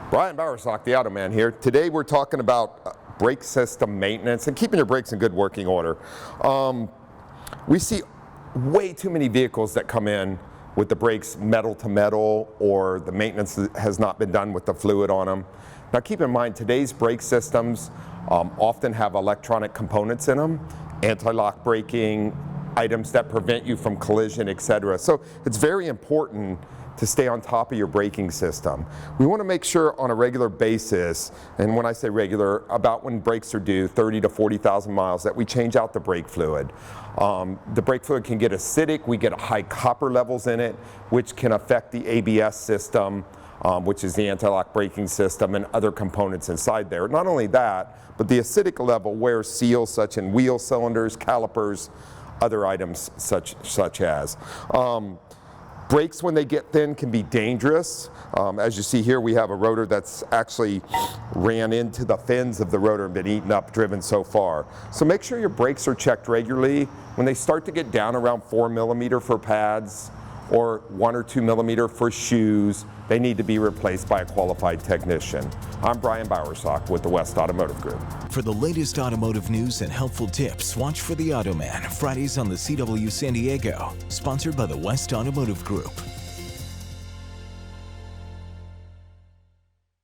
Brian Bowersock, the Auto Man here. Today we're talking about brake system maintenance and keeping your brakes in good working order. We see way too many vehicles that come in with the brakes metal to metal, or the maintenance has not been done with the fluid on them. Now keep in mind, today's brake systems often have electronic components in them, anti-lock braking, items that prevent you from collision, etc. So it's very important to stay on top of your braking system. We want to make sure on a regular basis, and when I say regular, about when brakes are due, 30 to 40,000 miles, that we change out the brake fluid. The brake fluid can get acidic, we get high copper levels in it, which can affect the ABS system, which is the anti-lock braking system, and other components inside there. Not only that, but the acidic level wears seals such in wheel cylinders, calipers, other items such as. Brakes, when they get thin, can be dangerous. As you see here, we have a rotor that's actually ran into the fins of the rotor and been eaten up, driven so far. So make sure your brakes are checked regularly. When they start to get down around 4 millimeter for pads, or 1 or 2 millimeter for shoes, they need to be replaced by a qualified technician. I'm Brian Bowersock with the West Automotive Group. For the latest automotive news and helpful tips, watch for The Auto Man, Fridays on the CW San Diego, sponsored by the West Automotive Group.